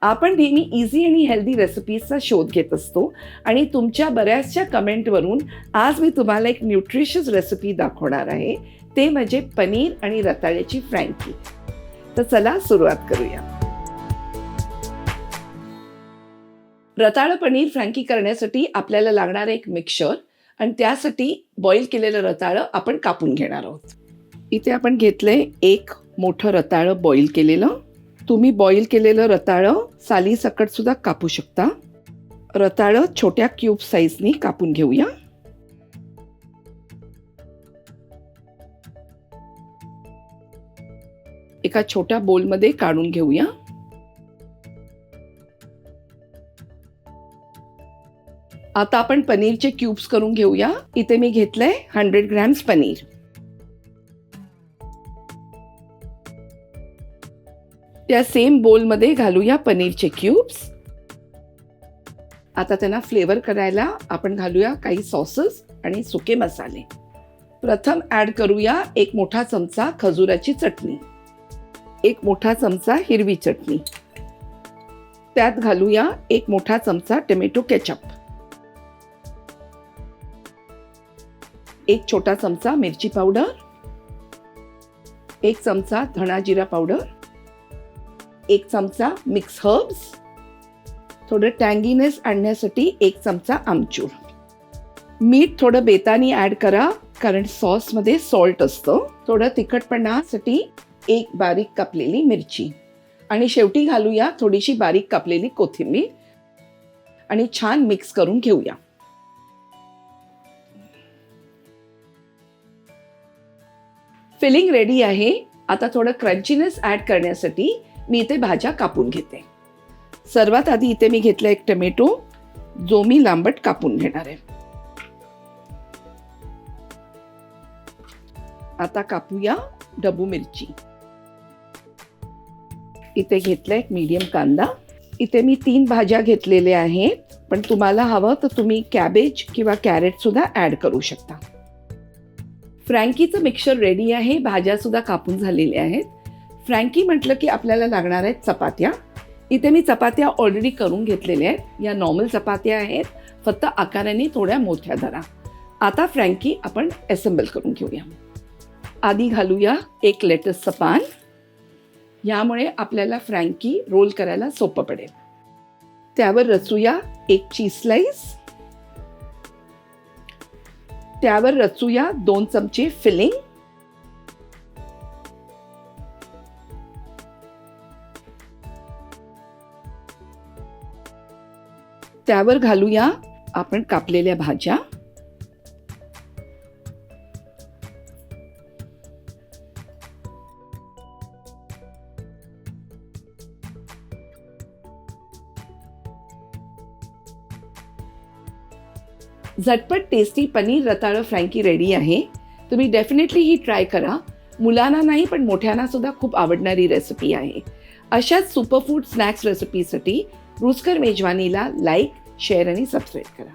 आपण नेहमी इझी आणि हेल्दी रेसिपीजचा शोध घेत असतो आणि तुमच्या बऱ्याचशा कमेंटवरून आज मी तुम्हाला एक न्यूट्रिशियस रेसिपी दाखवणार आहे. ते म्हणजे पनीर आणि रताळ्याची फ्रँकी. तर चला सुरुवात करूया. रताळं पनीर फ्रँकी करण्यासाठी आपल्याला लागणार एक मिक्सचर आणि त्यासाठी बॉईल केलेलं रताळं आपण कापून घेणार आहोत. इथे आपण घेतलंय एक मोठं रताळं बॉईल केलेलं. तुम्ही बॉईल केलेलं रताळं सालीसकट सुद्धा कापू शकता. रताळं छोट्या क्यूब साईजनी कापून घेऊया. एका छोट्या बोलमध्ये काढून घेऊया. आता आपण पनीरचे क्यूब्स करून घेऊया. इथे मी घेतलंय 100 ग्रॅम्स पनीर. त्या सेम बोलमध्ये घालूया पनीरचे क्यूब्स. आता त्यांना फ्लेवर करायला आपण घालूया काही सॉसेस आणि सुके मसाले. प्रथम ॲड करूया एक मोठा चमचा खजुराची चटणी, एक मोठा चमचा हिरवी चटणी. त्यात घालूया एक मोठा चमचा टोमॅटो केचप, एक छोटा चमचा मिरची पावडर, एक चमचा धणा जिरा पावडर, एक चमचा मिक्स हर्ब्स, थोडं टँगीनेस आणण्यासाठी एक चमचा आमचूर. मीठ थोडं बेतानी ॲड करा कारण सॉसमध्ये सॉल्ट असतं. थोडं तिखटपणासाठी एक बारीक कापलेली मिरची आणि शेवटी घालूया थोडीशी बारीक कापलेली कोथिंबीर आणि छान मिक्स करून घेऊया. फिलिंग रेडी आहे. आता थोडं क्रंचीनेस ॲड करण्यासाठी मी इथे भाज्या कापून घेते. सर्वात आधी इथे मी घेतला एक टोमॅटो जो मी लांबट कापून घेणार आहे. आता कापूया ढबू मिरची. इथे घेतला एक मीडियम कांदा. इथे मी 3 भाज्या घेतलेल्या आहेत, पण तुम्हाला हवं तर तुम्ही कॅबेज किंवा कॅरेट सुद्धा ॲड करू शकता. फ्रँकीचं मिक्सचर रेडी आहे. भाज्या सुद्धा कापून झालेल्या आहेत. फ्रँकी म्हटलं की आपल्याला लागणार आहेत चपात्या. इथे मी चपात्या ऑलरेडी करून घेतलेल्या आहेत. या नॉर्मल चपात्या आहेत, फक्त आकाराने थोड्या मोठ्या धरा. आता फ्रँकी आपण असेंबल करून घेऊया. आधी घालूया एक लेटसचं पान. यामुळे आपल्याला फ्रँकी रोल करायला सोपं पडेल. त्यावर रचूया एक चीज स्लाइस. त्यावर रचूया 2 चमचे फिलिंग. त्यावर घालूया आपण कापलेल्या भाज्या. झटपट टेस्टी पनीर रताळं फ्रँकी रेडी आहे. तुम्ही डेफिनेटली ही ट्राय करा. मुलांना नाही पण मोठ्यांना सुद्धा खूप आवडणारी रेसिपी आहे. अशाच सुपरफूड स्नॅक्स रेसिपीसाठी रुचकर मेजवानीला लाईक, शेअर आणि सबस्क्राईब करा.